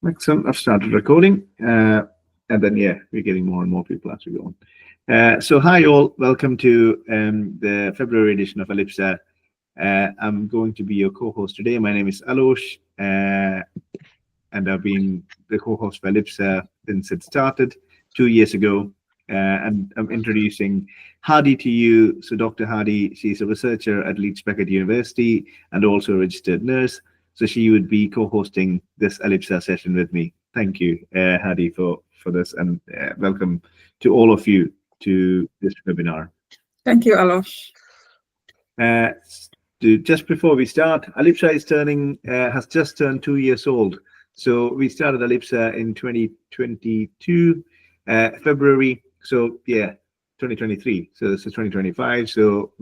Excellent. I've started recording, and then we're getting more and more people as we go on. So hi all, welcome to the February edition of Ellipsa. I'm going to be your co-host today. My name is Alosh, and I've been the co-host for Ellipsa since it started 2 years ago. And I'm introducing Hadi to you. So Dr. Hadi, she's a researcher at Leeds Beckett University and also a registered nurse. So she would be co-hosting this Ellipsa session with me. Thank you, Hadi, for this, and welcome to all of you to this webinar. Thank you, Alosh. Just before we start, Ellipsa is has just turned 2 years old. So we started Ellipsa in 2022, February. So 2023. So this is 2025. So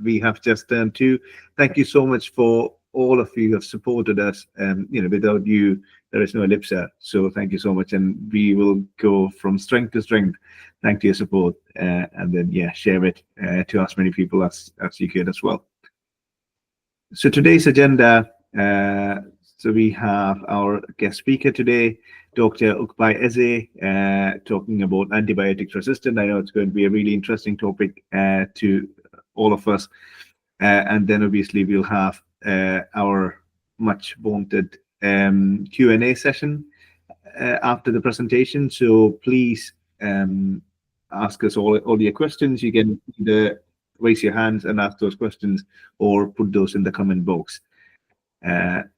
we have just turned 2. Thank you so much for all of you who have supported us. Without you, there is no Ellipsa. So thank you so much, and we will go from strength to strength. Thank you for your support, and then share it to as many people as you can as well. So today's agenda. So we have our guest speaker today, Dr. Ukbai Eze, talking about antibiotics resistance. I know it's going to be a really interesting topic to all of us. And then obviously we'll have our much wanted Q&A session after the presentation. So please ask us all your questions. You can either raise your hands and ask those questions or put those in the comment box.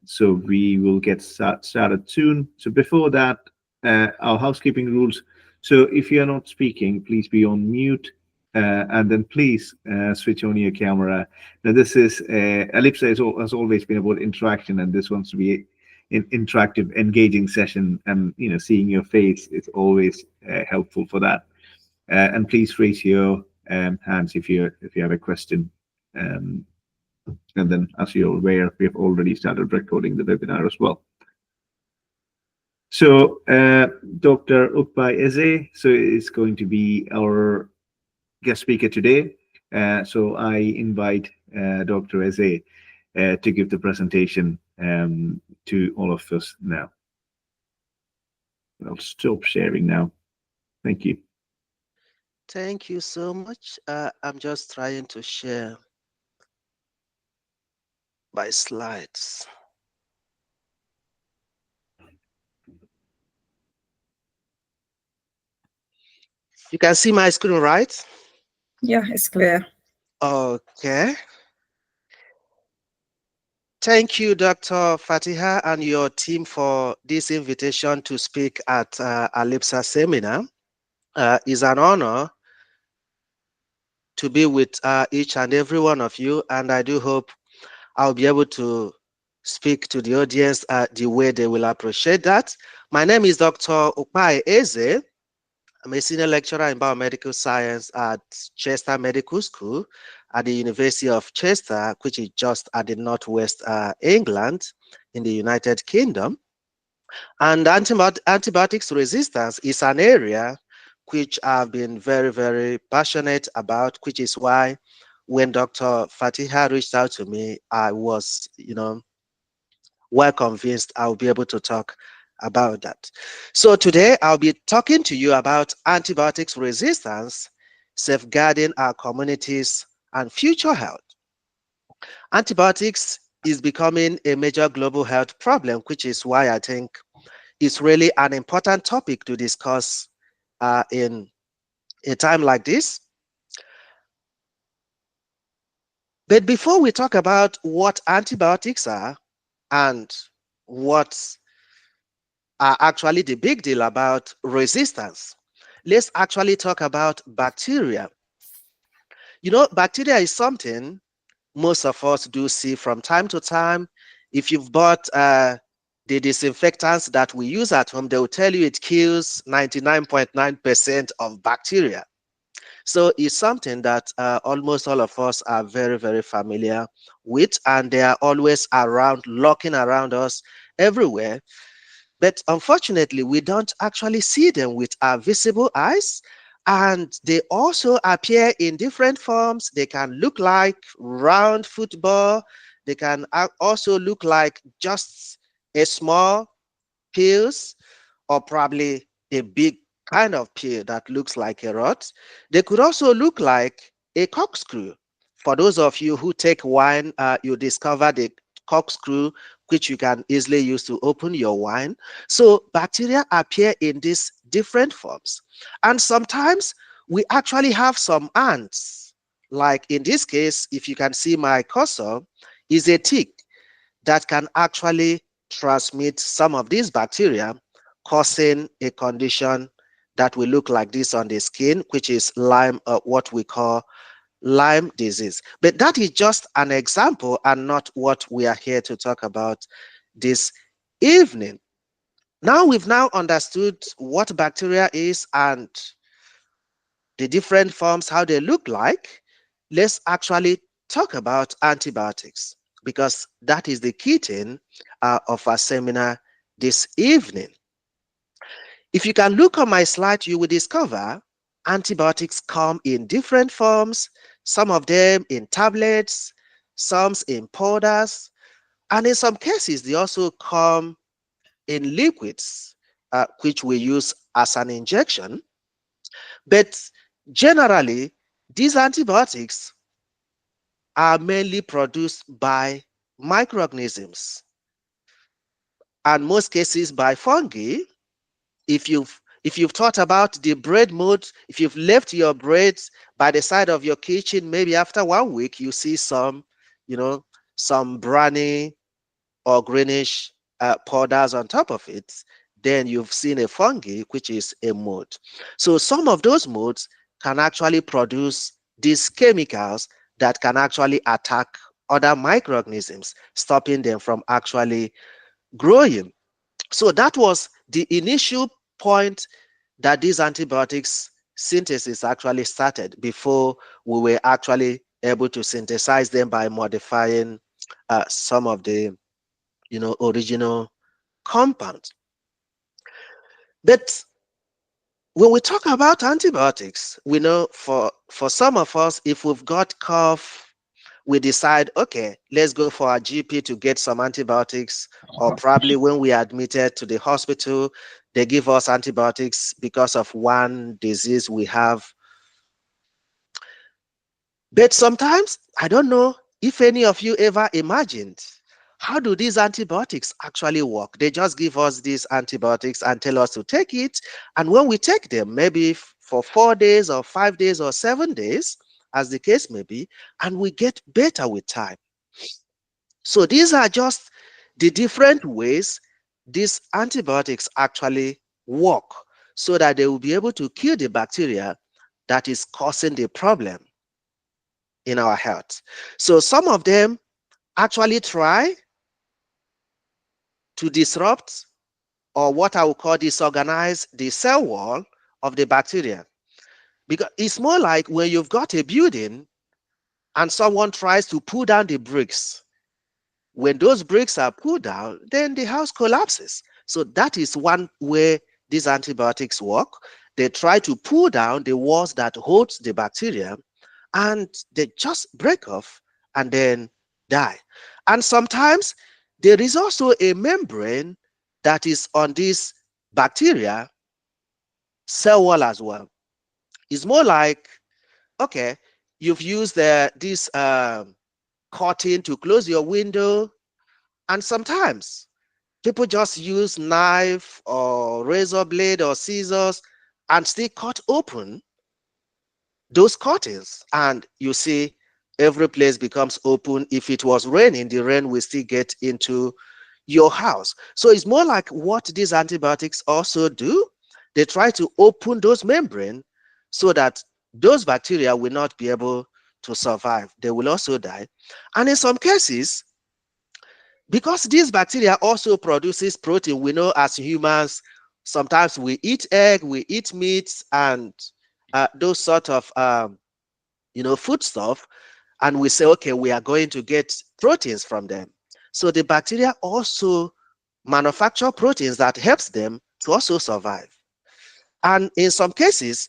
So we will get started soon. So before that, our housekeeping rules. So if you are not speaking, please be on mute, and then please switch on your camera. Now this is Ellipsa has always been about interaction, and this wants to be an interactive, engaging session. And seeing your face is always helpful for that. And please raise your hands if you have a question. And then, as you're aware, we have already started recording the webinar as well. So Dr. Ukbai Eze is going to be our guest speaker today. So I invite Dr. Eze to give the presentation to all of us now. I'll stop sharing now. Thank you. Thank you so much. I'm just trying to share my slides. You can see my screen, right? Yeah, it's clear. Okay. Thank you, Dr. Fatiha, and your team for this invitation to speak at Ellipsa seminar. It's an honor to be with each and every one of you, and I do hope I'll be able to speak to the audience the way they will appreciate that. My name is Dr. Ukbai Eze. I'm a senior lecturer in biomedical science at Chester Medical School at the University of Chester, which is just at the northwest England in the United Kingdom. And antibiotics resistance is an area which I've been very, very passionate about, which is why when Dr. Fatiha reached out to me, I was, well convinced I'll be able to talk about that. So today I'll be talking to you about antibiotics resistance, safeguarding our communities and future health. Antibiotics is becoming a major global health problem, which is why I think it's really an important topic to discuss in a time like this. But before we talk about what antibiotics are and what are actually the big deal about resistance, let's actually talk about bacteria. Bacteria is something most of us do see from time to time. If you've bought the disinfectants that we use at home, they will tell you it kills 99.9% of bacteria. So it's something that almost all of us are very, very familiar with, and they are always around, lurking around us everywhere. But unfortunately, we don't actually see them with our visible eyes. And they also appear in different forms. They can look like round football. They can also look like just a small pills, or probably a big kind of pill that looks like a rod. They could also look like a corkscrew. For those of you who take wine, you discover the corkscrew, which you can easily use to open your wine. So bacteria appear in these different forms. And sometimes we actually have some ants. Like in this case, if you can see my cursor, is a tick that can actually transmit some of these bacteria, causing a condition that will look like this on the skin, which is Lyme, what we call Lyme disease. But that is just an example and not what we are here to talk about this evening. Now we've now understood what bacteria is and the different forms, how they look like. Let's actually talk about antibiotics, because that is the key thing of our seminar this evening. If you can look on my slide, you will discover antibiotics come in different forms, some of them in tablets, some in powders, and in some cases, they also come in liquids, which we use as an injection. But generally, these antibiotics are mainly produced by microorganisms, and most cases by fungi. If you've thought about the bread mold, if you've left your bread by the side of your kitchen, maybe after 1 week, you see some, some browny or greenish powders on top of it, then you've seen a fungi, which is a mold. So some of those molds can actually produce these chemicals that can actually attack other microorganisms, stopping them from actually growing. So that was the initial point that these antibiotics synthesis actually started, before we were actually able to synthesize them by modifying some of the original compounds. But when we talk about antibiotics, we know for some of us, if we've got cough, we decide, okay, let's go for our GP to get some antibiotics, or probably when we are admitted to the hospital, they give us antibiotics because of one disease we have. But sometimes, I don't know if any of you ever imagined, how do these antibiotics actually work? They just give us these antibiotics and tell us to take it. And when we take them, maybe for 4 days or 5 days or 7 days, as the case may be, and we get better with time. So these are just the different ways these antibiotics actually work, so that they will be able to kill the bacteria that is causing the problem in our health. So some of them actually try to disrupt, or what I would call disorganize, the cell wall of the bacteria. Because it's more like when you've got a building and someone tries to pull down the bricks. When those bricks are pulled down, then the house collapses. So that is one way these antibiotics work. They try to pull down the walls that hold the bacteria, and they just break off and then die. And sometimes there is also a membrane that is on this bacteria cell wall as well. It's more like, okay, you've used this curtain to close your window, and sometimes people just use knife or razor blade or scissors and still cut open those curtains, and you see every place becomes open. If it was raining, the rain will still get into your house. So it's more like what these antibiotics also do. They try to open those membranes so that those bacteria will not be able to survive. They will also die. And in some cases, because these bacteria also produces protein, we know as humans, sometimes we eat egg, we eat meat, and those sort of food stuff, and we say, okay, we are going to get proteins from them. So the bacteria also manufacture proteins that helps them to also survive. And in some cases,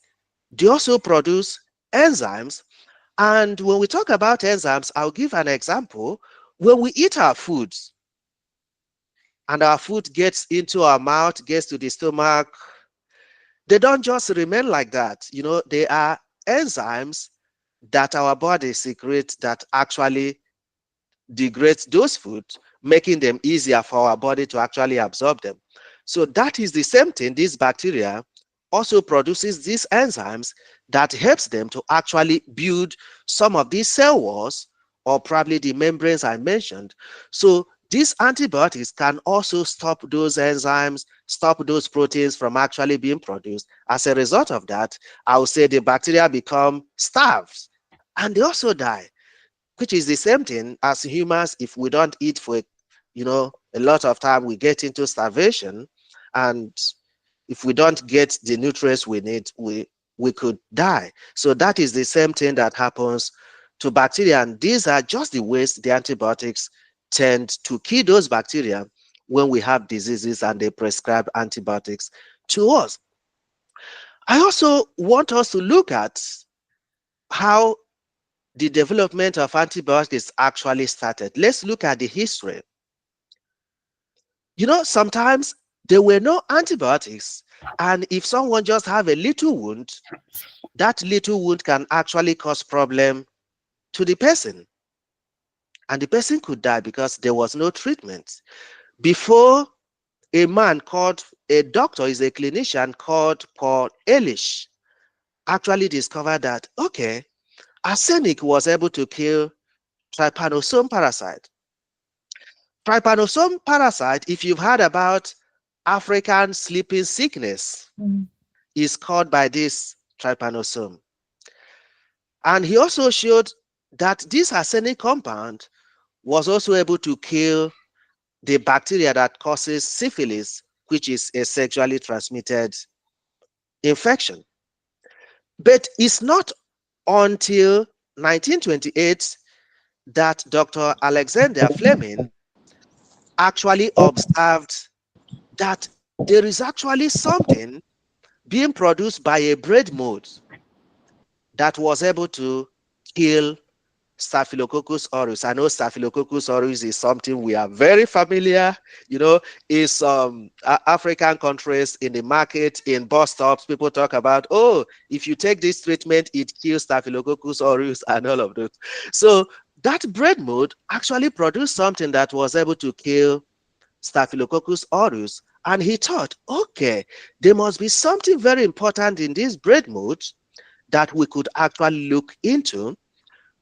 they also produce enzymes. And when we talk about enzymes, I'll give an example. When we eat our foods, and our food gets into our mouth, gets to the stomach, they don't just remain like that. You know, they are enzymes that our body secretes that actually degrades those foods, making them easier for our body to actually absorb them. So that is the same thing. This bacteria also produces these enzymes that helps them to actually build some of these cell walls or probably the membranes I mentioned. So these antibiotics can also stop those enzymes, stop those proteins from actually being produced. As a result of that, I would say the bacteria become starved and they also die, which is the same thing as humans. If we don't eat for a lot of time, we get into starvation, and if we don't get the nutrients we need, we could die. So that is the same thing that happens to bacteria, and these are just the ways the antibiotics tend to kill those bacteria when we have diseases and they prescribe antibiotics to us. I also want us to look at how the development of antibiotics actually started. Let's look at the history. You know, sometimes there were no antibiotics, and if someone just have a little wound, that little wound can actually cause problem to the person, and the person could die because there was no treatment. Before, a doctor, is a clinician called Paul Ehrlich, actually discovered that, okay, arsenic was able to kill trypanosome parasite. Trypanosome parasite, if you've heard about African sleeping sickness, is caused by this trypanosome. And he also showed that this arsenic compound was also able to kill the bacteria that causes syphilis, which is a sexually transmitted infection. But it's not until 1928 that Dr. Alexander Fleming actually observed that there is actually something being produced by a bread mold that was able to kill Staphylococcus aureus. I know Staphylococcus aureus is something we are very familiar, in some African countries, in the market, in bus stops, people talk about, oh, if you take this treatment, it kills Staphylococcus aureus and all of those. So that bread mold actually produced something that was able to kill Staphylococcus aureus. And he thought, okay, there must be something very important in this bread mold that we could actually look into,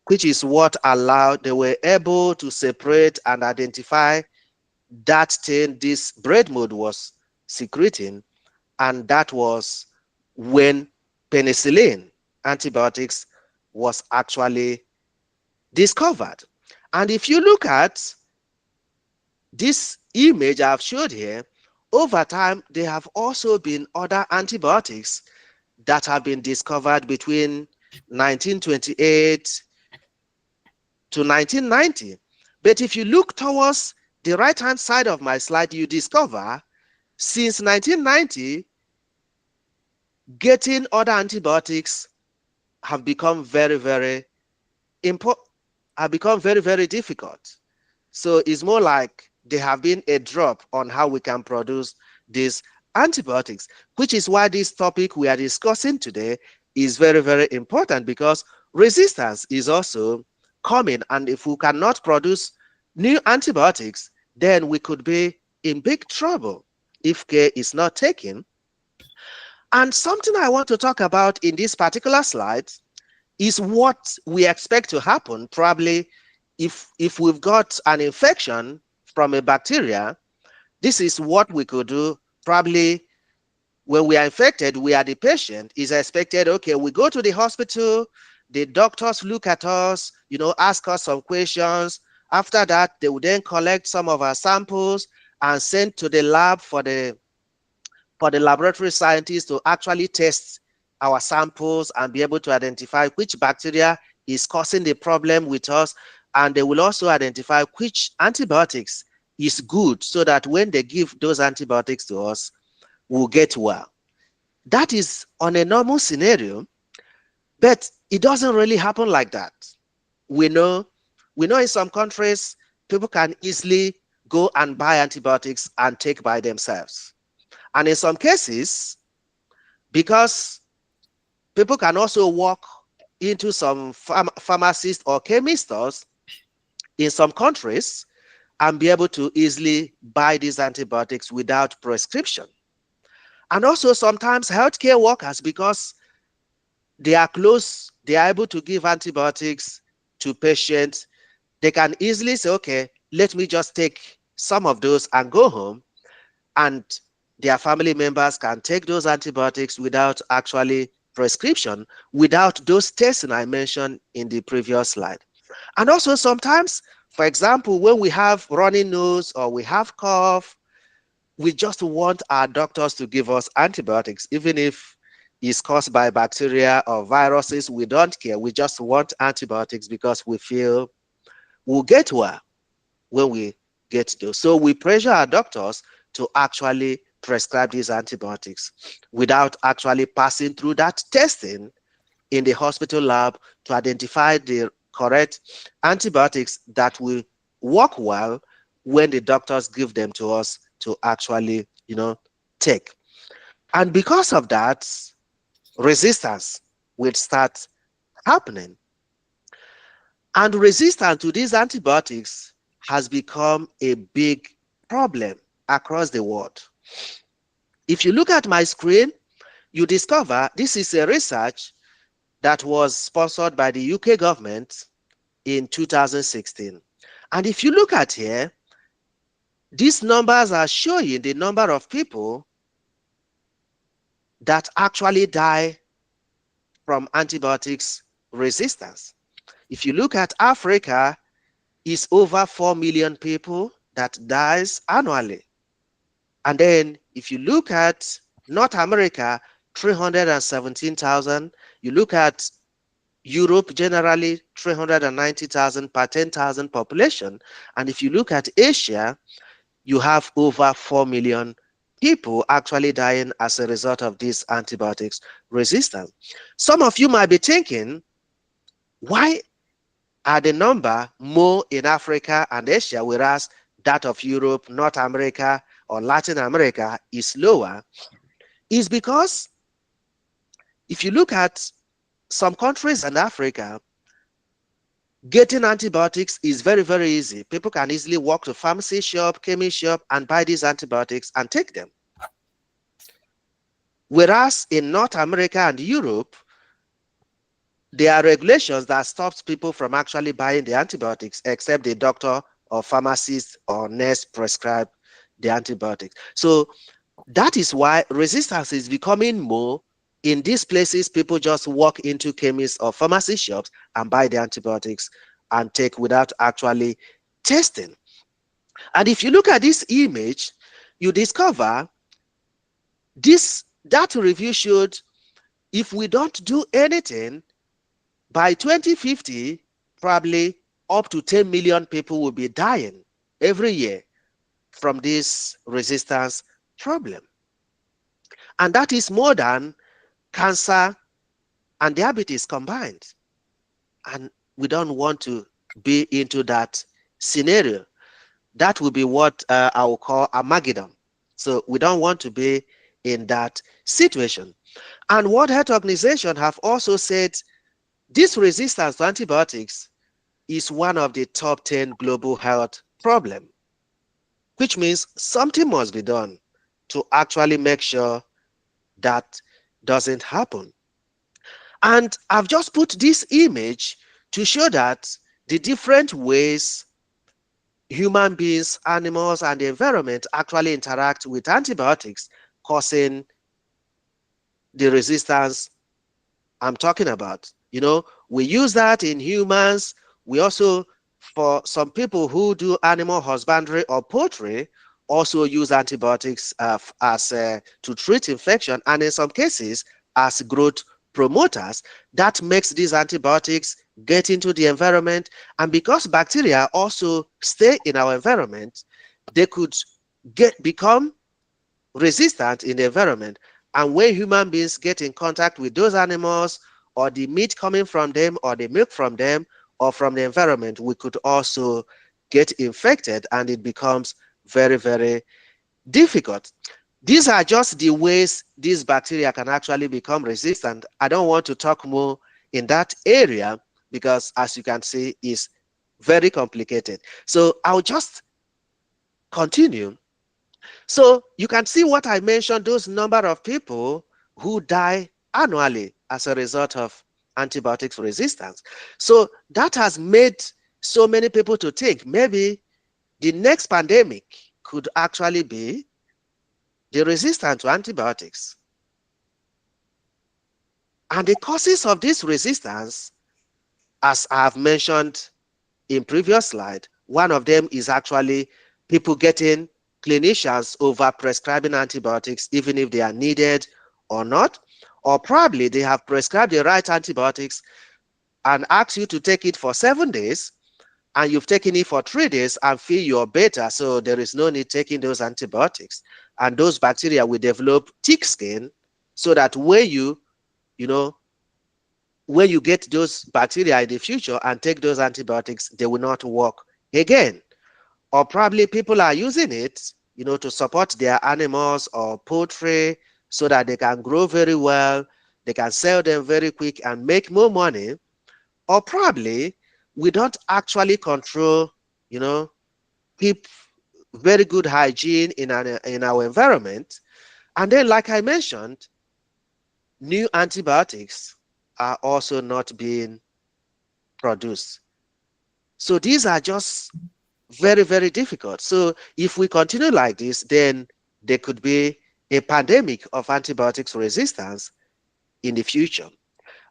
which is what allowed, they were able to separate and identify that thing this bread mold was secreting, and that was when penicillin antibiotics was actually discovered. And if you look at this image I've showed here, over time there have also been other antibiotics that have been discovered between 1928 to 1990. But if you look towards the right-hand side of my slide, you discover since 1990, getting other antibiotics have become very, very important, have become very, very difficult. So it's more like there have been a drop on how we can produce these antibiotics, which is why this topic we are discussing today is very, very important, because resistance is also coming, and if we cannot produce new antibiotics, then we could be in big trouble if care is not taken. And something I want to talk about in this particular slide is what we expect to happen probably if we've got an infection from a bacteria. This is what we could do. Probably when we are infected, we are the patient, is expected, okay, we go to the hospital, the doctors look at us, ask us some questions. After that, they will then collect some of our samples and send to the lab for the laboratory scientists to actually test our samples and be able to identify which bacteria is causing the problem with us. And they will also identify which antibiotics is good, so that when they give those antibiotics to us, we'll get well. That is on a normal scenario, but it doesn't really happen like that. We know in some countries, people can easily go and buy antibiotics and take by themselves. And in some cases, because people can also walk into some pharmacist or chemist stores in some countries and be able to easily buy these antibiotics without prescription. And also sometimes healthcare workers, because they are close, they are able to give antibiotics to patients, they can easily say, okay, let me just take some of those and go home, and their family members can take those antibiotics without actually prescription, without those testing I mentioned in the previous slide. And also sometimes, for example, when we have runny nose or we have cough, we just want our doctors to give us antibiotics, even if it's caused by bacteria or viruses. We don't care. We just want antibiotics because we feel we'll get well when we get those. So we pressure our doctors to actually prescribe these antibiotics without actually passing through that testing in the hospital lab to identify the correct antibiotics that will work well when the doctors give them to us to actually, take. And because of that, resistance will start happening. And resistance to these antibiotics has become a big problem across the world. If you look at my screen, you discover this is a research that was sponsored by the UK government in 2016. And if you look at here, these numbers are showing the number of people that actually die from antibiotics resistance. If you look at Africa, it's over 4 million people that dies annually. And then if you look at North America, 317,000. You look at Europe, generally 390,000 per 10,000 population. And if you look at Asia, you have over 4 million people actually dying as a result of this antibiotics resistance. Some of you might be thinking, why are the number more in Africa and Asia, whereas that of Europe, North America, or Latin America is lower? Is because if you look at some countries in Africa, getting antibiotics is very, very easy. People can easily walk to pharmacy shop, chemist shop, and buy these antibiotics and take them. Whereas in North America and Europe, there are regulations that stops people from actually buying the antibiotics, except the doctor or pharmacist or nurse prescribe the antibiotics. So that is why resistance is becoming more. In these places, people just walk into chemists or pharmacy shops and buy the antibiotics and take without actually testing. And if you look at this image, you discover that review showed if we don't do anything, by 2050, probably up to 10 million people will be dying every year from this resistance problem. And that is more than cancer and diabetes combined. And we don't want to be into that scenario. That will be what I will call Armageddon. So we don't want to be in that situation. And World Health Organization have also said this resistance to antibiotics is one of the top 10 global health problems, which means something must be done to actually make sure that doesn't happen. And I've just put this image to show that the different ways human beings, animals, and the environment actually interact with antibiotics, causing the resistance I'm talking about. We use that in humans. We also, for some people who do animal husbandry or poultry, also use antibiotics to treat infection, and in some cases as growth promoters. That makes these antibiotics get into the environment, and because bacteria also stay in our environment, they could become resistant in the environment. And when human beings get in contact with those animals, or the meat coming from them, or the milk from them, or from the environment, we could also get infected, and it becomes very, very difficult. These are just the ways these bacteria can actually become resistant. I don't want to talk more in that area because, as you can see, it's very complicated. So I'll just continue. So you can see what I mentioned, those number of people who die annually as a result of antibiotics resistance. So that has made so many people to think maybe the next pandemic could actually be the resistance to antibiotics. And the causes of this resistance, as I have mentioned in previous slide, one of them is actually people getting clinicians over prescribing antibiotics even if they are needed or not, or probably they have prescribed the right antibiotics and asked you to take it for 7 days, and you've taken it for 3 days and feel you're better, so there is no need taking those antibiotics. And those bacteria will develop thick skin so that when you get those bacteria in the future and take those antibiotics, they will not work again. Or probably people are using it, to support their animals or poultry so that they can grow very well, they can sell them very quick and make more money. Or probably we don't actually control, keep very good hygiene in our environment. And then, like I mentioned, new antibiotics are also not being produced. So these are just very, very difficult. So if we continue like this, then there could be a pandemic of antibiotics resistance in the future.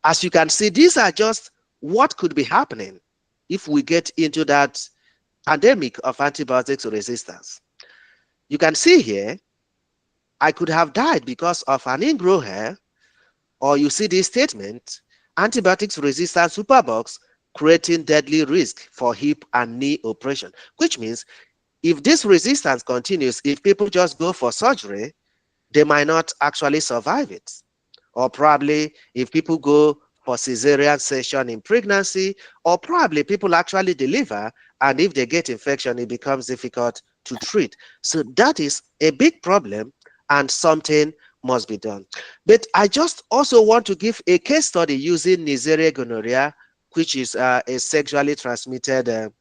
As you can see, these are just what could be happening if we get into that pandemic of antibiotics resistance. You can see here, I could have died because of an ingrown hair, or you see this statement, antibiotics resistant superbugs creating deadly risk for hip and knee operation, which means if this resistance continues, if people just go for surgery, they might not actually survive it. Or probably if people go for cesarean section in pregnancy, or probably people actually deliver, and if they get infection, it becomes difficult to treat. So that is a big problem and something must be done. But I just also want to give a case study using Neisseria gonorrhea, which is a sexually transmitted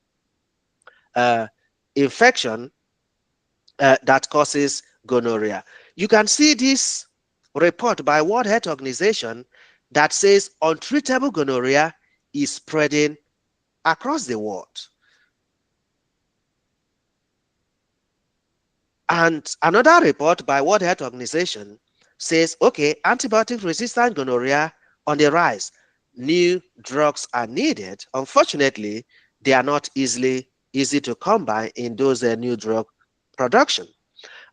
infection that causes gonorrhea. You can see this report by World Health Organization that says untreatable gonorrhea is spreading across the world. And another report by World Health Organization says, okay, antibiotic resistant gonorrhea on the rise. New drugs are needed. Unfortunately, they are not easy to come by in those new drug production.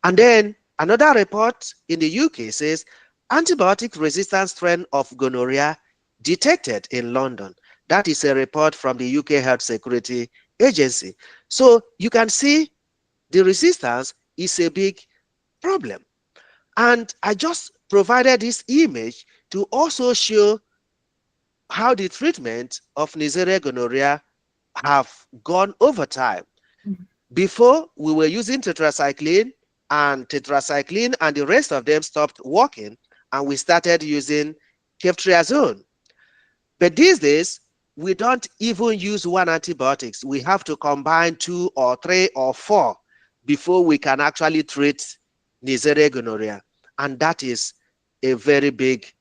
And then another report in the UK says antibiotic resistant strain of gonorrhea detected in London. That is a report from the UK Health Security Agency. So you can see the resistance is a big problem. And I just provided this image to also show how the treatment of Neisseria gonorrhea have gone over time. Before, we were using tetracycline and the rest of them stopped working, and we started using ceftriaxone. But these days, we don't even use one antibiotics. We have to combine 2 or 3 or 4 before we can actually treat Neisseria gonorrhea. And that is a very big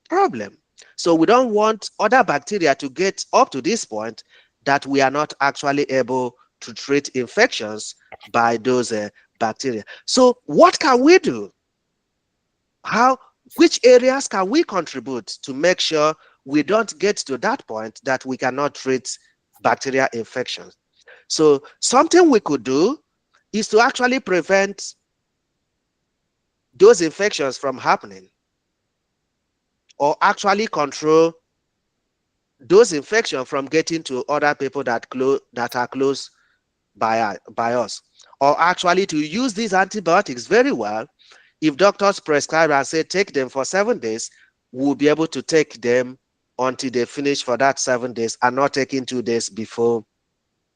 problem. So we don't want other bacteria to get up to this point that we are not actually able to treat infections by those bacteria. So what can we do? Which areas can we contribute to make sure we don't get to that point that we cannot treat bacterial infections? So something we could do is to actually prevent those infections from happening, or actually control those infections from getting to other people that are close by us, or actually to use these antibiotics very well. If doctors prescribe and say take them for 7 days, we'll be able to take them until they finish for that 7 days and not taking 2 days before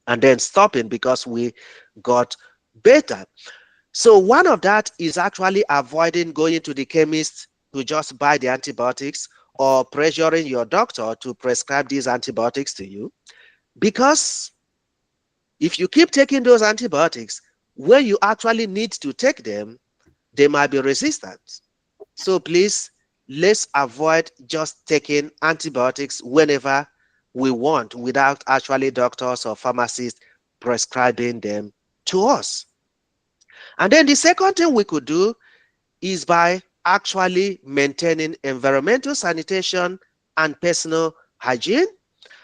and then stopping because we got better. So one of that is actually avoiding going to the chemist to just buy the antibiotics or pressuring your doctor to prescribe these antibiotics to you. Because if you keep taking those antibiotics, when you actually need to take them, they might be resistant. So please, let's avoid just taking antibiotics whenever we want without actually doctors or pharmacists prescribing them to us. And then the second thing we could do is by actually maintaining environmental sanitation and personal hygiene.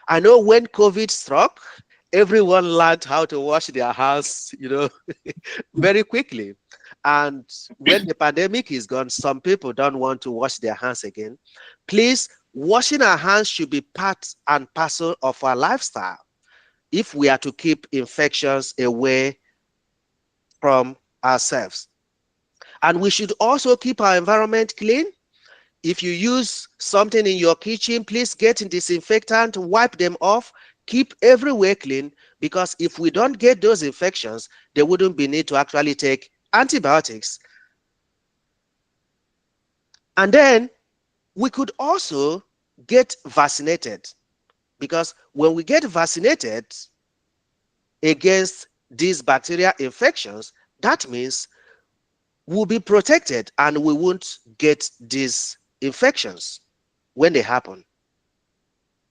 I know when COVID struck, everyone learned how to wash their hands, very quickly. And when the pandemic is gone, some people don't want to wash their hands again. Please, washing our hands should be part and parcel of our lifestyle if we are to keep infections away from ourselves. And we should also keep our environment clean. If you use something in your kitchen, please get a disinfectant, wipe them off, keep everywhere clean, because if we don't get those infections, there wouldn't be need to actually take antibiotics. And then we could also get vaccinated, because when we get vaccinated against these bacterial infections, that means we'll be protected and we won't get these infections when they happen.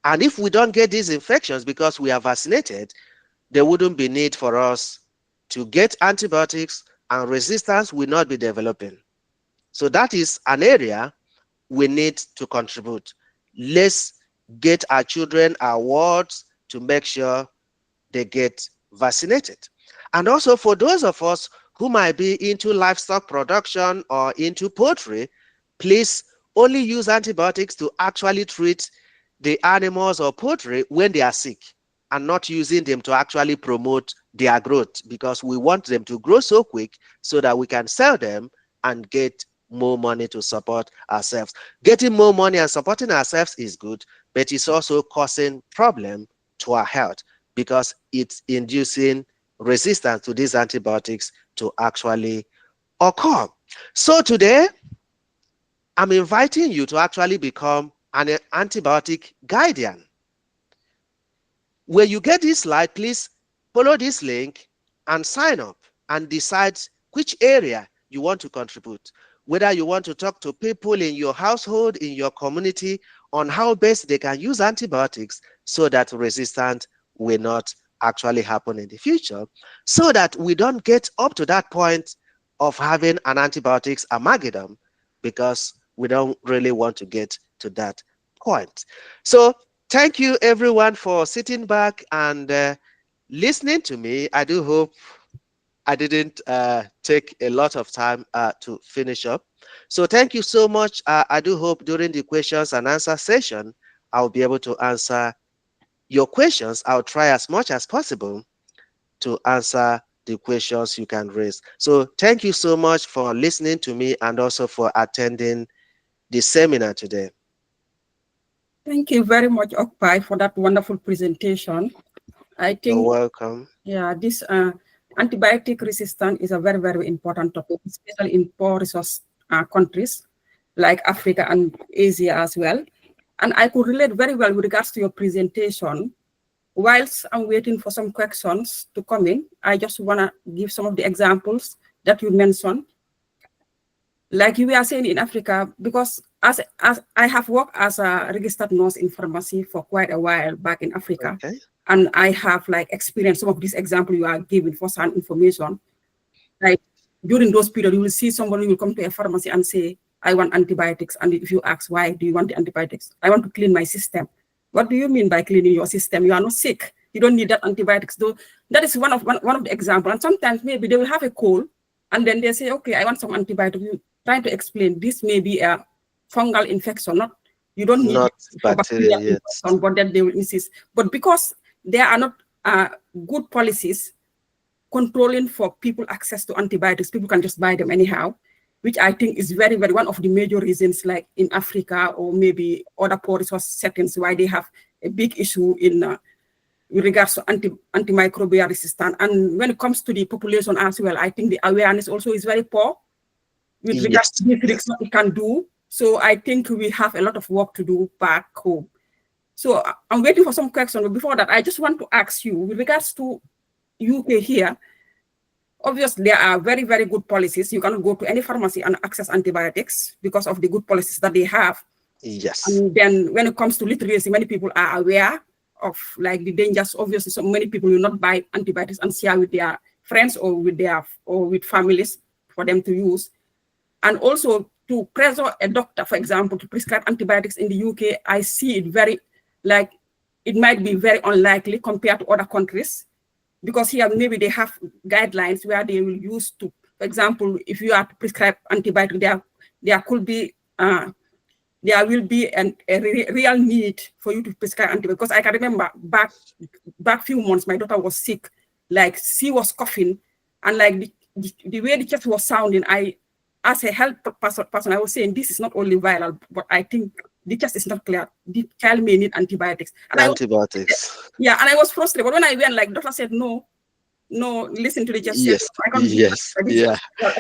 And if we don't get these infections because we are vaccinated, there wouldn't be need for us to get antibiotics, and resistance will not be developing. So that is an area we need to contribute. Let's get our children, our wards, to make sure they get vaccinated. And also for those of us who might be into livestock production or into poultry, please only use antibiotics to actually treat the animals or poultry when they are sick, and not using them to actually promote their growth, because we want them to grow so quick so that we can sell them and get more money to support ourselves. Getting more money and supporting ourselves is good, but it's also causing problem to our health because it's inducing resistance to these antibiotics to actually occur. So today, I'm inviting you to actually become an antibiotic guardian. When you get this slide, please follow this link and sign up and decide which area you want to contribute. Whether you want to talk to people in your household, in your community, on how best they can use antibiotics so that resistance will not actually happen in the future, so that we don't get up to that point of having an antibiotics amalgam, because we don't really want to get to that point. So thank you everyone for sitting back and listening to me. I do hope I didn't take a lot of time to finish up. So thank you so much. I do hope during the questions and answer session, I'll be able to answer your questions. I'll try as much as possible to answer the questions you can raise. So thank you so much for listening to me and also for attending the seminar today. Thank you very much, Okpai, for that wonderful presentation. I think, you're welcome. Yeah, this antibiotic resistance is a very, very important topic, especially in poor resource countries like Africa and Asia as well. And I could relate very well with regards to your presentation. Whilst I'm waiting for some questions to come in, I just want to give some of the examples that you mentioned. Like you were saying in Africa, because as I have worked as a registered nurse in pharmacy for quite a while back in Africa, Okay. and I have like experienced some of these examples you are giving for some information. Like during those periods, you will see somebody will come to a pharmacy and say, I want antibiotics. And if you ask, why do you want the antibiotics? I want to clean my system. What do you mean by cleaning your system? You are not sick. You don't need that antibiotics. Though that is one of the examples. And sometimes maybe they will have a cold and then they say, okay, I want some antibiotics. You trying to explain this may be a fungal infection, not you don't need not bacteria yet. But then they will insist. But because there are not good policies controlling for people access to antibiotics, people can just buy them anyhow, which I think is very, very one of the major reasons, like in Africa or maybe other poor resource settings, why they have a big issue in with regards to antimicrobial resistance. And when it comes to the population as well, I think the awareness also is very poor with regards to the risks what it can do. So I think we have a lot of work to do back home. So I'm waiting for some questions. But before that, I just want to ask you, with regards to UK here, obviously there are very, very good policies. You can go to any pharmacy and access antibiotics because of the good policies that they have. Yes. And then when it comes to literacy, many people are aware of like the dangers. Obviously, so many people will not buy antibiotics and share with their friends or with families for them to use. And also to pressure a doctor, for example, to prescribe antibiotics in the UK, I see it very, like, it might be very unlikely compared to other countries, because here maybe they have guidelines where they will use to, for example, if you are to prescribe antibiotic, there will be a real need for you to prescribe antibiotics. Because I can remember back few months, my daughter was sick, like she was coughing, and like the way the chest was sounding, as a health person, I was saying this is not only viral, but I think the chest is not clear. The child may need antibiotics. And Antibiotics. and I was frustrated. But when I went, like, doctor said, no, listen to the chest. Yes, yes, yeah.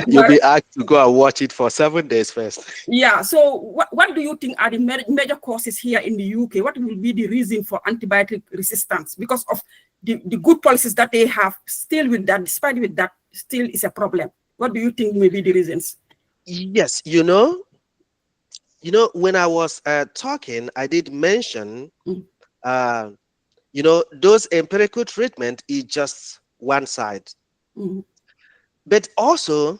You'll be asked to go and watch it for 7 days first. Yeah. So what do you think are the major causes here in the UK? What will be the reason for antibiotic resistance? Because of the good policies that they have, still with that, despite with that, still is a problem. What do you think may be the reasons? Yes, when I was talking, I did mention, those empirical treatment is just one side. But also,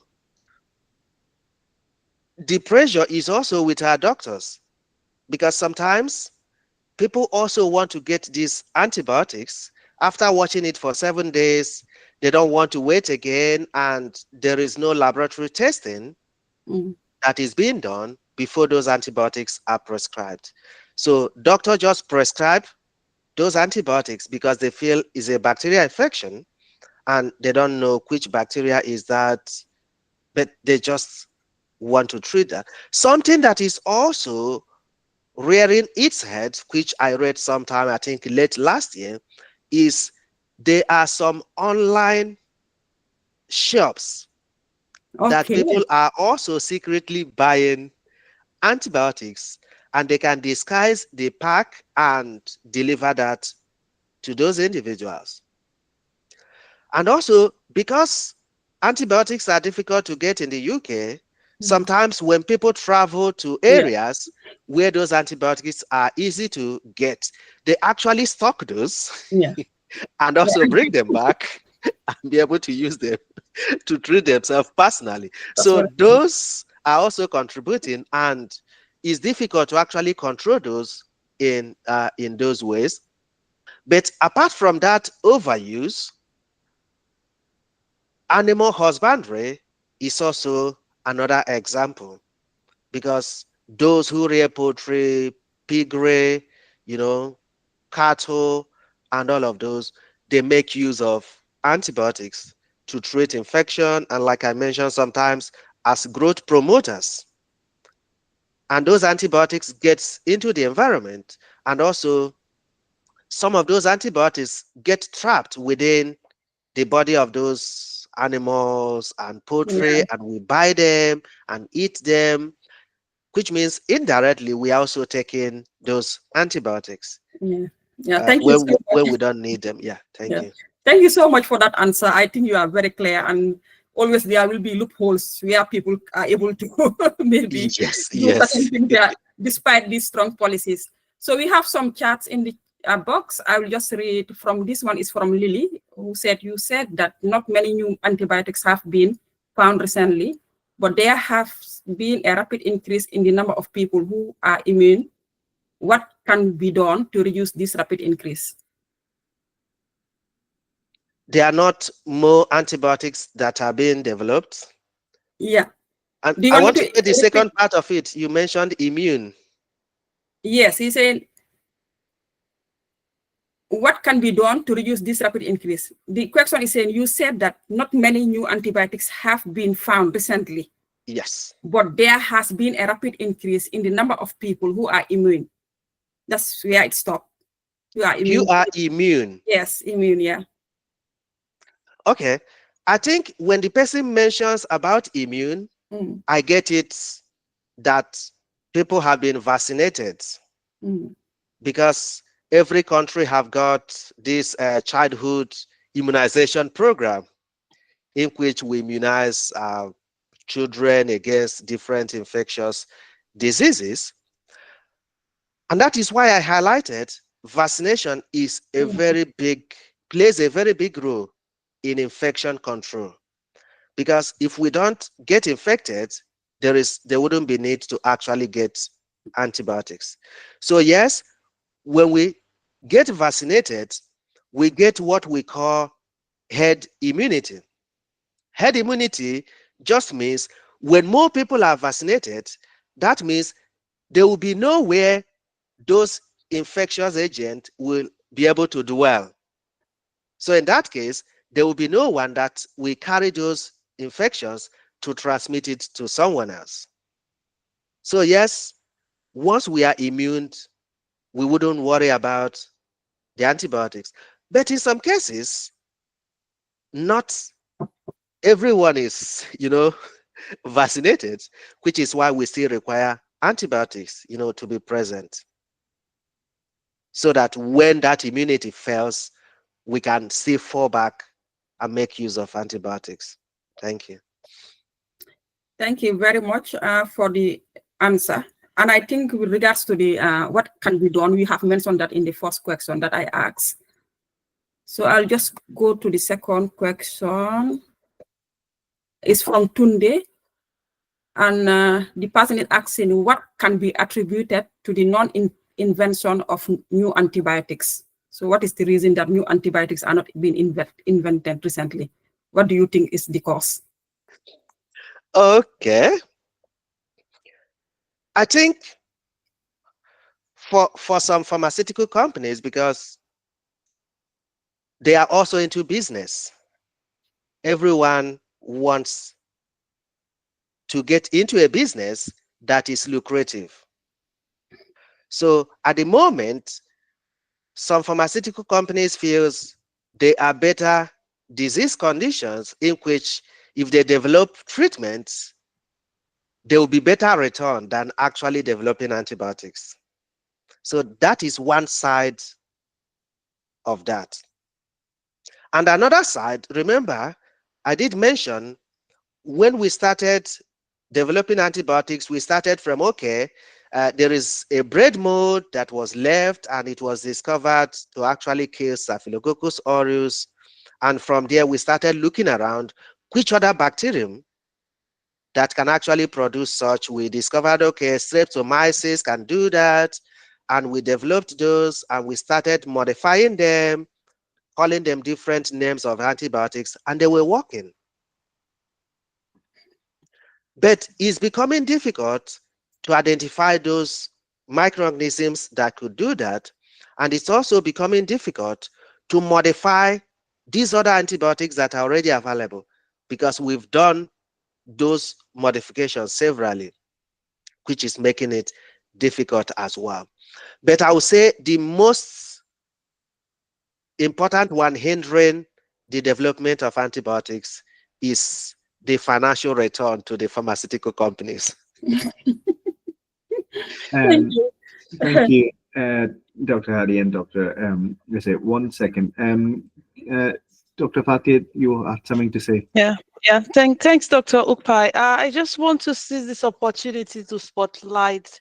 the pressure is also with our doctors, because sometimes people also want to get these antibiotics. After watching it for 7 days, they don't want to wait again, and there is no laboratory testing that is being done before those antibiotics are prescribed. So doctor just prescribe those antibiotics because they feel is a bacterial infection, and they don't know which bacteria is that, but they just want to treat that. Something that is also rearing its head, which I read sometime, I think late last year, is there are some online shops that people are also secretly buying antibiotics, and they can disguise the pack and deliver that to those individuals. And also, because antibiotics are difficult to get in the UK, sometimes when people travel to areas where those antibiotics are easy to get, they actually stock those and also bring them back and be able to use them to treat themselves personally. So those are also contributing, and it's difficult to actually control those in those ways. But apart from that overuse, animal husbandry is also another example, because those who rear poultry, piggery, cattle, and all of those, they make use of antibiotics to treat infection, and like I mentioned, sometimes as growth promoters. And those antibiotics get into the environment, and also some of those antibiotics get trapped within the body of those animals and poultry, and we buy them and eat them, which means indirectly we are also taking those antibiotics. Thank you so much. When we don't need them. Thank you. Thank you so much for that answer. I think you are very clear, and always there will be loopholes where people are able to maybe do certain things there, despite these strong policies. So we have some chats in the box. I will just read from this one. Is from Lily, who said, you said that not many new antibiotics have been found recently, but there have been a rapid increase in the number of people who are immune. What can be done to reduce this rapid increase? There are not more antibiotics that are being developed. Yeah. And I want to get the second part of it. You mentioned immune. Yes, he said, what can be done to reduce this rapid increase? The question is saying, you said that not many new antibiotics have been found recently. Yes. But there has been a rapid increase in the number of people who are immune. That's where it stopped. You are immune. You are immune. Yes, immune, yeah. Okay. I think when the person mentions about immune, I get it that people have been vaccinated because every country have got this childhood immunization program in which we immunize children against different infectious diseases. And that is why I highlighted vaccination is a plays a very big role in infection control. Because if we don't get infected, there wouldn't be need to actually get antibiotics. So yes, when we get vaccinated, we get what we call herd immunity. Herd immunity just means when more people are vaccinated, that means there will be nowhere those infectious agents will be able to dwell. So in that case, there will be no one that will carry those infections to transmit it to someone else. So yes, once we are immune, we wouldn't worry about the antibiotics. But in some cases, not everyone is, vaccinated, which is why we still require antibiotics, to be present. So that when that immunity fails, we can still fall back and make use of antibiotics. Thank you. Thank you very much for the answer. And I think with regards to the what can be done, we have mentioned that in the first question that I asked. So I'll just go to the second question. It's from Tunde. And the person is asking what can be attributed to the non-invention of new antibiotics. So what is the reason that new antibiotics are not being invented recently? What do you think is the cause? Okay. I think for some pharmaceutical companies, because they are also into business, everyone wants to get into a business that is lucrative. So at the moment, some pharmaceutical companies feels they are better disease conditions in which if they develop treatments, there will be better return than actually developing antibiotics. So that is one side of that. And another side, remember, I did mention when we started developing antibiotics, we started from, okay, there is a bread mold that was left and it was discovered to actually kill Staphylococcus aureus. And from there, we started looking around which other bacterium that can actually produce such. We discovered, okay, streptomyces can do that. And we developed those and we started modifying them, calling them different names of antibiotics, and they were working. But it's becoming difficult to identify those microorganisms that could do that. And it's also becoming difficult to modify these other antibiotics that are already available because we've done those modifications severally, which is making it difficult as well. But I would say the most important one hindering the development of antibiotics is the financial return to the pharmaceutical companies. Thank you. Thank you, Dr. Hadi and Dr. Let's say 1 second. Dr. Fatih, you have something to say. Yeah. Thanks, Dr. Ukpai. I just want to seize this opportunity to spotlight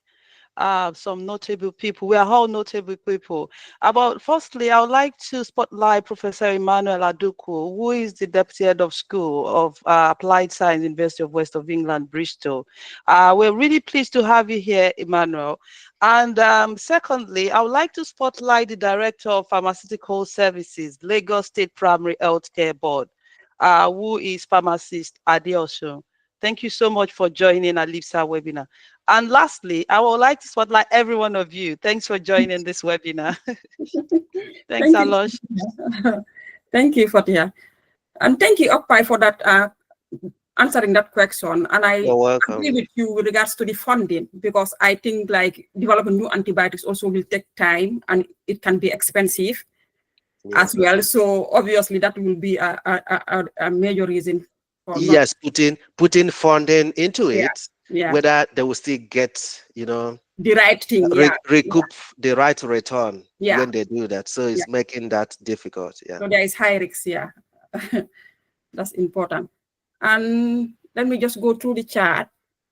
some notable people. We are all notable people. Firstly, I would like to spotlight Professor Emmanuel Aduku, who is the Deputy Head of School of Applied Science, University of West of England, Bristol. We're really pleased to have you here, Emmanuel. And secondly, I would like to spotlight the Director of Pharmaceutical Services, Lagos State Primary Healthcare Board, who is pharmacist Adeosun. Thank you so much for joining our LIPSA webinar. And lastly, I would like to spotlight every one of you. Thanks for joining this webinar. Thanks, Alosh. Thank you, Fatia. And thank you, Okpai, for that answering that question. And I You're welcome. agree with you with regards to the funding, because I think like developing new antibiotics also will take time and it can be expensive as well. So obviously that will be a major reason for yes, putting funding into it, yeah, whether they will still get, you know, the right thing, recoup the right return when they do that. So it's Yeah. making that difficult. Yeah. So there is high risk, that's important. And let me just go through the chat.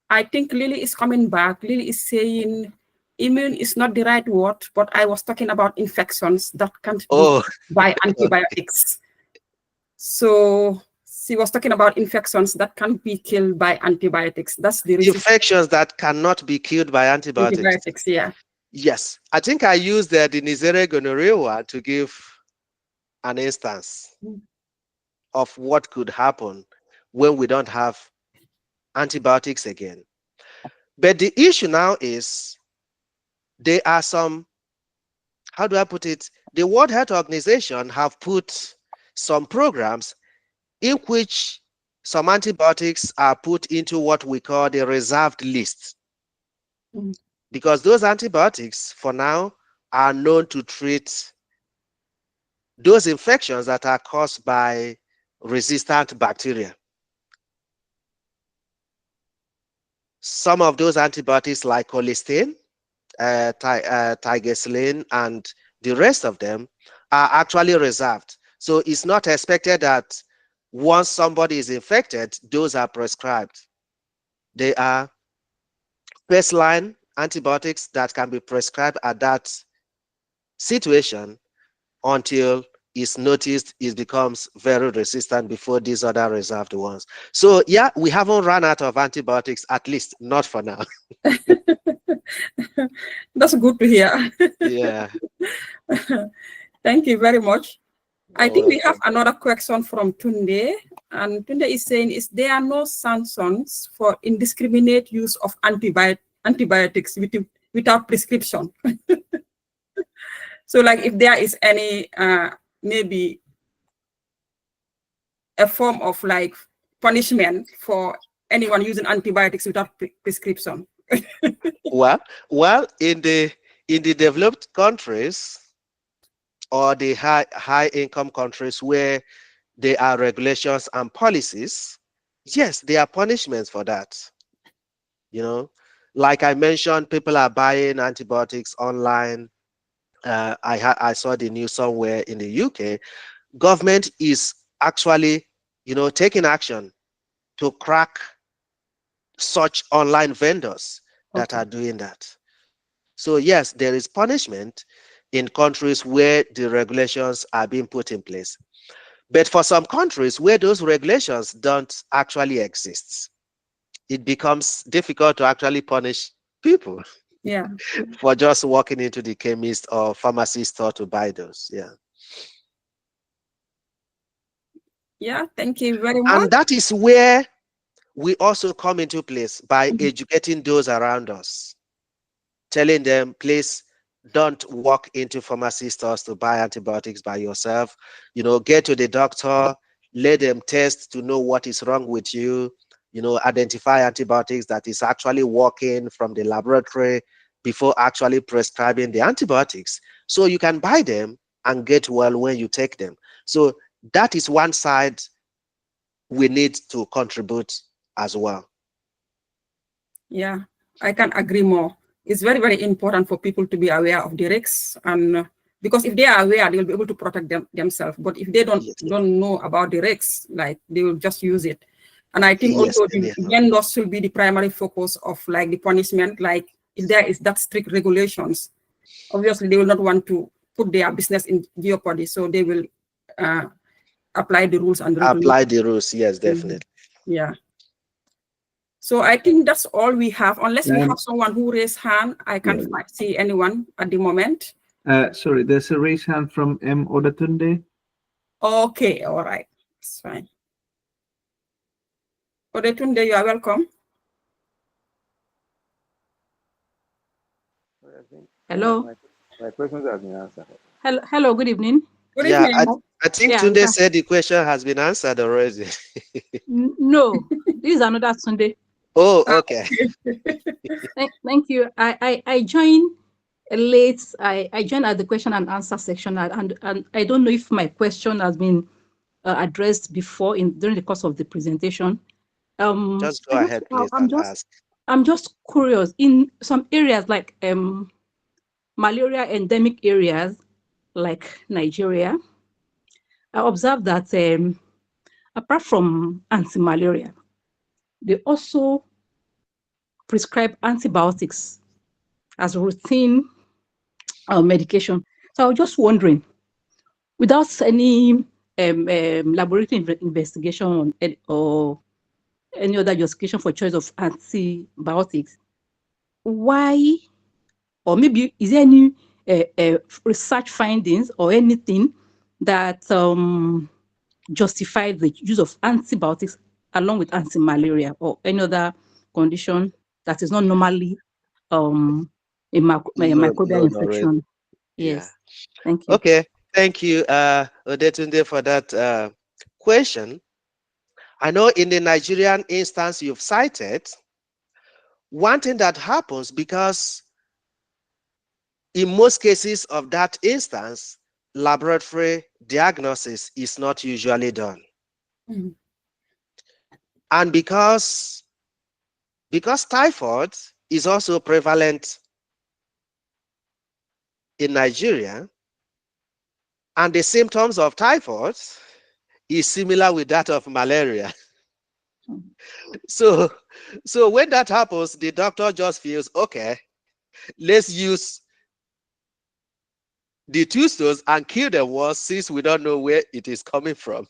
I think Lily is coming back. Lily is saying immune is not the right word, but I was talking about infections that can't be by antibiotics. So she was talking about infections that can't be killed by antibiotics. That's the reason. Infections that cannot be killed by antibiotics. Antibiotics, yeah. Yes, I think I used the Neisseria gonorrhea to give an instance of what could happen when we don't have antibiotics again. But the issue now is there are some, how do I put it? The World Health Organization have put some programs in which some antibiotics are put into what we call the reserved list. Because those antibiotics for now are known to treat those infections that are caused by resistant bacteria. Some of those antibiotics like colistin, tigecycline, and the rest of them are actually reserved. So it's not expected that once somebody is infected, those are prescribed. They are first line antibiotics that can be prescribed at that situation until it's noticed it becomes very resistant before these other reserved ones. So yeah, we haven't run out of antibiotics, at least not for now. That's good to hear. Yeah. Thank you very much. You're I think we have welcome. another question from Tunde. And Tunde is saying, is there are no sanctions for indiscriminate use of antibiotics without prescription? So like if there is any, maybe a form of like punishment for anyone using antibiotics without prescription. well, in the developed countries or the high income countries where there are regulations and policies, yes, there are punishments for that. You know, like I mentioned, people are buying antibiotics online. I saw the news somewhere in the UK. Government is actually, you know, taking action to crack such online vendors that are doing that. So yes, there is punishment in countries where the regulations are being put in place. But for some countries where those regulations don't actually exist, it becomes difficult to actually punish people for just walking into the chemist or pharmacy store to buy those. Yeah, thank you very much. And that is where we also come into place by educating those around us, telling them, please don't walk into pharmacy stores to buy antibiotics by yourself. You know, get to the doctor, let them test to know what is wrong with you, you know, identify antibiotics that is actually working from the laboratory before actually prescribing the antibiotics. So you can buy them and get well when you take them. So that is one side we need to contribute as well. Yeah, I can agree more. It's very, very important for people to be aware of the risks, and because if they are aware, they'll be able to protect themselves. But if they don't know about the risks, like they will just use it. And I think also the vendors should be the primary focus of like the punishment. Like if there is that strict regulations, obviously they will not want to put their business in jeopardy, so they will apply the rules and regulations. Apply the rules, yes, definitely. Yeah. So I think that's all we have. Unless we have someone who raised hand, I can't see anyone at the moment. Sorry, there's a raised hand from M. Odatunde. Okay, all right, it's fine. Odatunde, you are welcome. Hello. My questions have been answered. Hello, good evening. Good Yeah, evening. I think Yeah, Tunde said the question has been answered already. no, this is another Sunday. Oh, okay. Thank you. I joined late. I joined at the question and answer section, and I don't know if my question has been addressed before during the course of the presentation. Just go ahead, please, and ask. I'm just curious. In some areas like malaria endemic areas like Nigeria, I observed that apart from anti-malaria, they also prescribe antibiotics as routine medication. So I was just wondering, without any laboratory investigation or any other justification for choice of antibiotics, why, or maybe is there any research findings or anything that justify the use of antibiotics along with anti-malaria or any other condition that is not normally a microbial infection? Yes. Yeah. Thank you. Okay. Thank you, Odetunde, for that question. I know in the Nigerian instance you've cited, one thing that happens, because in most cases of that instance, laboratory diagnosis is not usually done. Mm-hmm. And because typhoid is also prevalent in Nigeria, and the symptoms of typhoid is similar with that of malaria. So when that happens, the doctor just feels, okay, let's use the two stones and kill the one, since we don't know where it is coming from.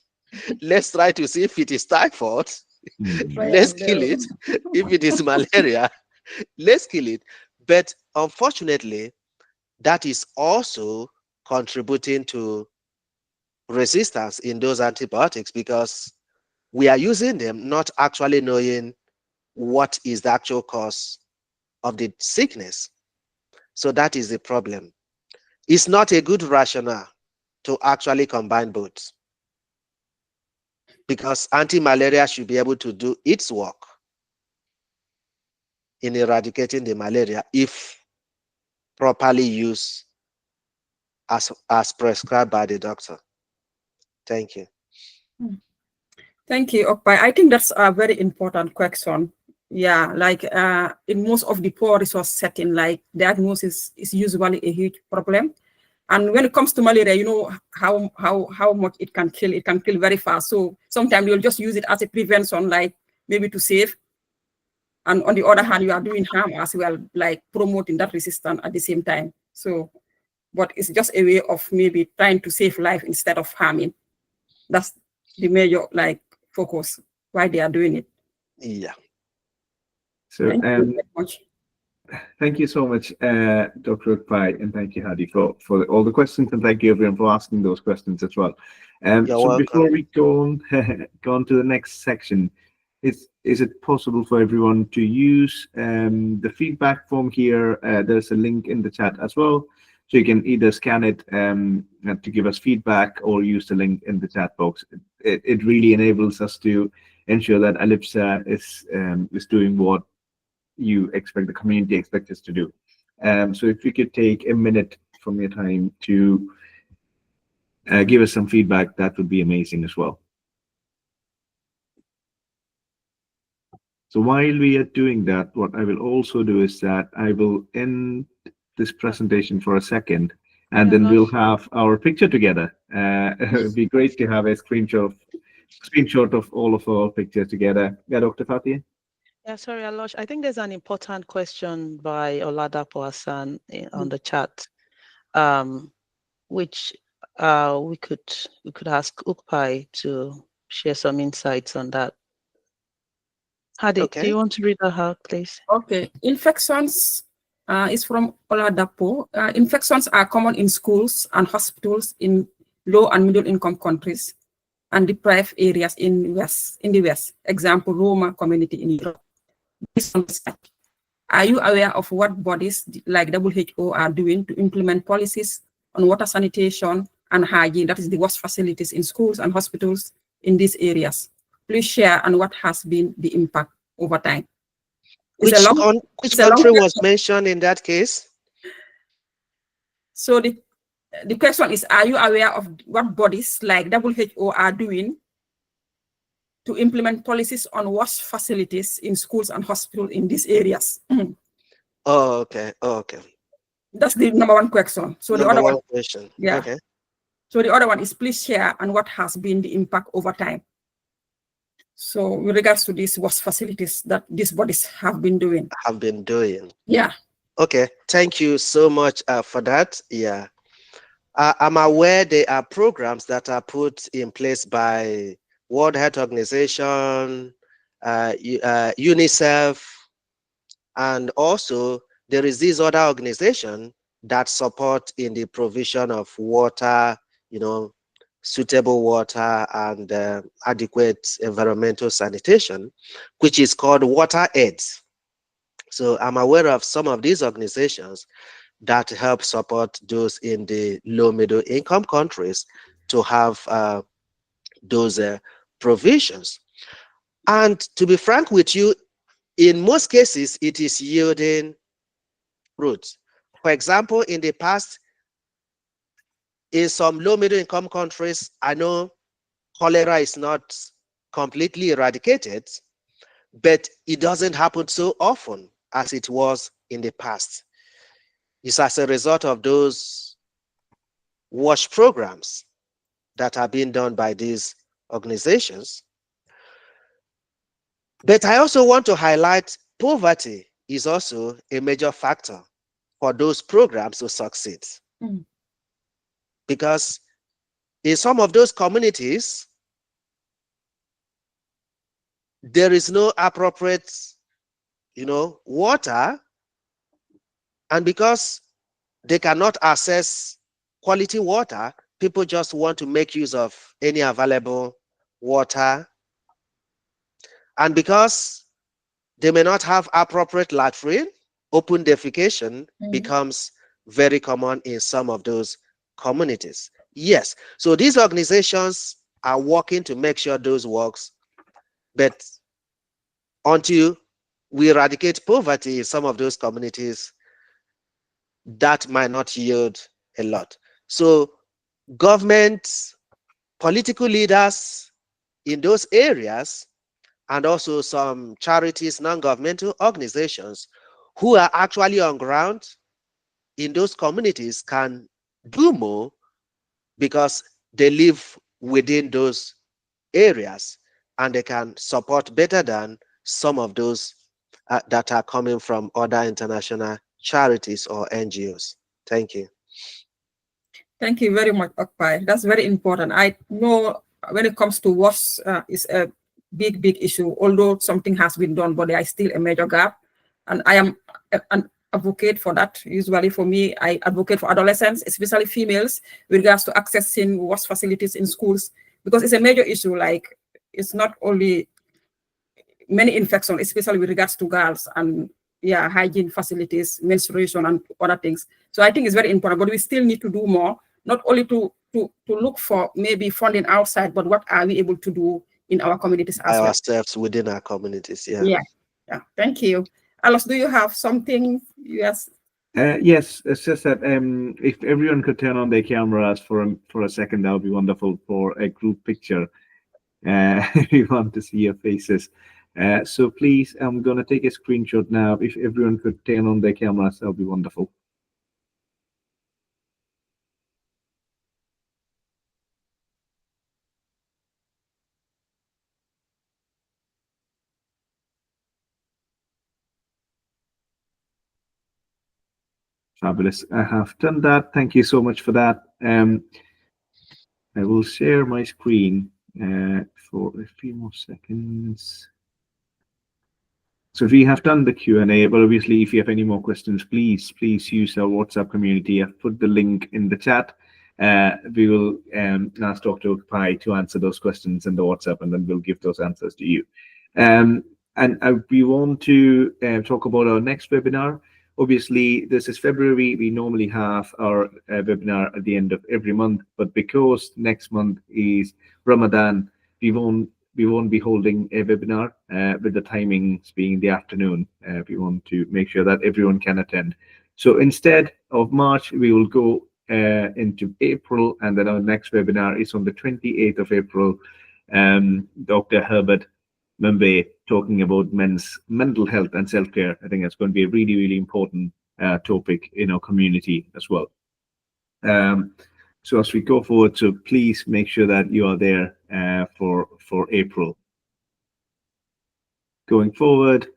Let's try to see if it is typhoid. Let's kill it. If it is malaria, let's kill it. But unfortunately, that is also contributing to resistance in those antibiotics, because we are using them not actually knowing what is the actual cause of the sickness. So that is the problem. It's not a good rationale to actually combine both, because anti-malaria should be able to do its work in eradicating the malaria if properly used as prescribed by the doctor. Thank you. Thank you, Okpai. I think that's a very important question. Yeah, like in most of the poor resource setting, like diagnosis is usually a huge problem. And when it comes to malaria, you know how much it can kill. It can kill very fast. So sometimes you'll just use it as a prevention, like maybe to save. And on the other hand, you are doing harm as well, like promoting that resistance at the same time. So, but it's just a way of maybe trying to save life instead of harming. That's the major like focus why they are doing it. Yeah. So Thank you very much. Thank you so much, Dr. Ukpai, and thank you, Hadi, for all the questions, and thank you everyone for asking those questions as well. You're so welcome. before we go on, to the next section, is it possible for everyone to use the feedback form here? There's a link in the chat as well, so you can either scan it to give us feedback or use the link in the chat box. It really enables us to ensure that ALIPSA is doing what you expect the community expects us to do. So if you could take a minute from your time to give us some feedback, that would be amazing as well. So while we are doing that, what I will also do is that I will end this presentation for a second, and then we'll have our picture together. It would be great to have a screenshot of all of our pictures together. Yeah, Dr. Fatia? Yeah, sorry, Alosh. I think there's an important question by Oladapo Hassan on the chat, which we could ask Ukpai to share some insights on that. Hadi, Okay. do you want to read that out, please? Okay, infections is from Oladapo. Infections are common in schools and hospitals in low and middle income countries and deprived areas in the West. Example, Roma community in Europe. Are you aware of what bodies like WHO are doing to implement policies on water sanitation and hygiene, that is the worst facilities in schools and hospitals in these areas. Please share and what has been the impact over time. Which country was mentioned in that case? So the question is, are you aware of what bodies like WHO are doing to implement policies on worst facilities in schools and hospitals in these areas? Oh, okay. Oh, okay. That's the number one question. So the other one question. Yeah. Okay. So the other one is, please share and what has been the impact over time. So with regards to these worst facilities that these bodies have been doing. Yeah. Okay. Thank you so much for that. Yeah. I'm aware there are programs that are put in place by World Health Organization, UNICEF, and also there is this other organization that support in the provision of water, suitable water and adequate environmental sanitation, which is called Water Aids. So I'm aware of some of these organizations that help support those in the low middle income countries to have those provisions. And to be frank with you, in most cases, it is yielding fruits. For example, in the past, in some low middle income countries, I know cholera is not completely eradicated, but it doesn't happen so often as it was in the past. It's as a result of those WASH programs that are being done by these organizations. But I also want to highlight poverty is also a major factor for those programs to succeed. Because in some of those communities, there is no appropriate, water, and because they cannot access quality water, people just want to make use of any available water. And because they may not have appropriate latrine, open defecation becomes very common in some of those communities. Yes, so these organizations are working to make sure those works, but until we eradicate poverty in some of those communities, that might not yield a lot. So governments, political leaders in those areas, and also some charities, non-governmental organizations who are actually on ground in those communities can do more because they live within those areas and they can support better than some of those that are coming from other international charities or NGOs. Thank you. Thank you very much, Okpai. That's very important. I know when it comes to WASH, it's a big issue, although something has been done, but there is still a major gap. And I am an advocate for that. Usually for me, I advocate for adolescents, especially females, with regards to accessing WASH facilities in schools, because it's a major issue. Like, it's not only many infections, especially with regards to girls and hygiene facilities, menstruation and other things. So I think it's very important, but we still need to do more, not only to look for maybe funding outside, but what are we able to do in our communities as ourselves within our communities. Yeah. Thank you. Alice, do you have something? Yes. Yes, it's just that if everyone could turn on their cameras for a second, that would be wonderful for a group picture. We want to see your faces. So please, I'm going to take a screenshot now. If everyone could turn on their cameras, that would be wonderful. Fabulous. I have done that. Thank you so much for that. I will share my screen for a few more seconds. So we have done the Q&A, but obviously if you have any more questions, please use our WhatsApp community. I've put the link in the chat. We will ask Dr. Okpai to answer those questions in the WhatsApp, and then we'll give those answers to you. And we want to talk about our next webinar, Obviously, this is February. We normally have our webinar at the end of every month, but because next month is Ramadan, we won't be holding a webinar with the timings being in the afternoon. We want to make sure that everyone can attend. So instead of March, we will go into April, and then our next webinar is on the 28th of April. Dr. Herbert Membe talking about men's mental health and self-care. I think that's going to be a really, really important topic in our community as well. So as we go forward, so please make sure that you are there for April. Going forward,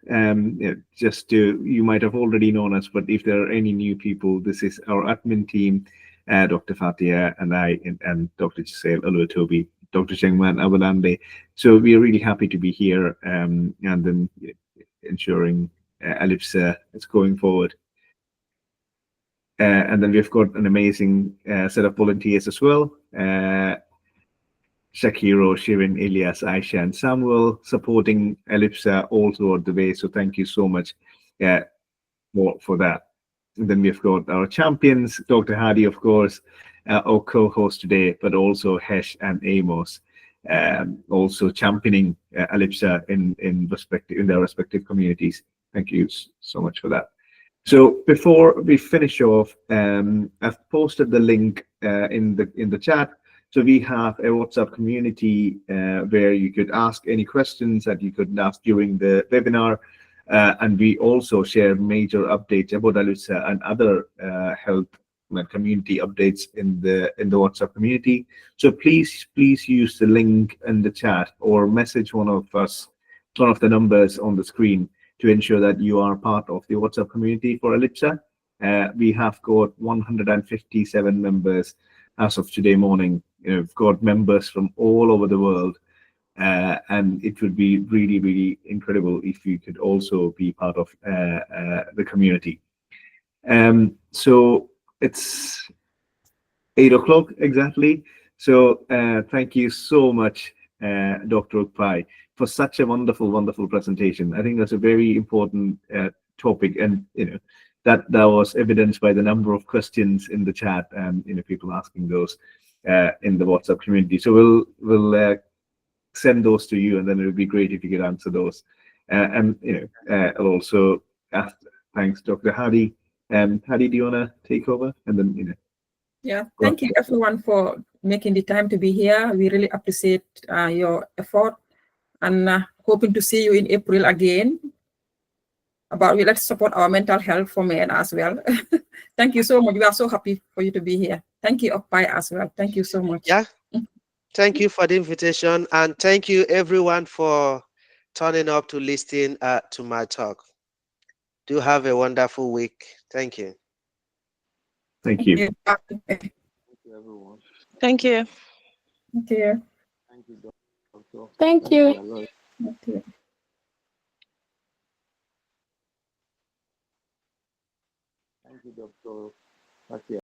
just you might have already known us, but if there are any new people, this is our admin team, Dr. Fatia and I, and Dr. Giselle Oluwatobi, Dr. Chengman Abalande. So we are really happy to be here and then ensuring ALIPSA is going forward. And then we've got an amazing set of volunteers as well. Shakiro, Shirin, Elias, Aisha, and Samuel supporting ALIPSA all throughout the way. So thank you so much for that. And then we've got our champions, Dr. Hadi, of course, our co-host today, but also Hesh and Amos, also championing ALIPSA in their respective communities. Thank you so much for that. So before we finish off, I've posted the link in the chat. So we have a WhatsApp community where you could ask any questions that you could ask during the webinar. And we also share major updates about ALIPSA and other health and community updates in the WhatsApp community. So please use the link in the chat or message one of the numbers on the screen to ensure that you are part of the WhatsApp community for ALIPSA. We have got 157 members as of today morning. We've got members from all over the world. And it would be really, really incredible if you could also be part of the community. So it's 8 o'clock exactly. So thank you so much, Dr. Ukpai, for such a wonderful, wonderful presentation. I think that's a very important topic, and that was evidenced by the number of questions in the chat and people asking those in the WhatsApp community. So we'll send those to you, and then it would be great if you could answer those. And I'll also ask, thanks, Dr. Hadi. Hadi, do you want to take over? And then Yeah, thank you everyone for making the time to be here. We really appreciate your effort, and hoping to see you in April again. Let's support our mental health for men as well. Thank you so much. We are so happy for you to be here. Thank you, Okpai, as well. Thank you so much. Yeah. Thank you for the invitation, and thank you everyone for turning up to listen to my talk. Do have a wonderful week. Thank you. Thank you. Thank you, everyone. Thank you. Thank you. Thank you, Doctor. Thank you. Thank you. Thank you, Dr.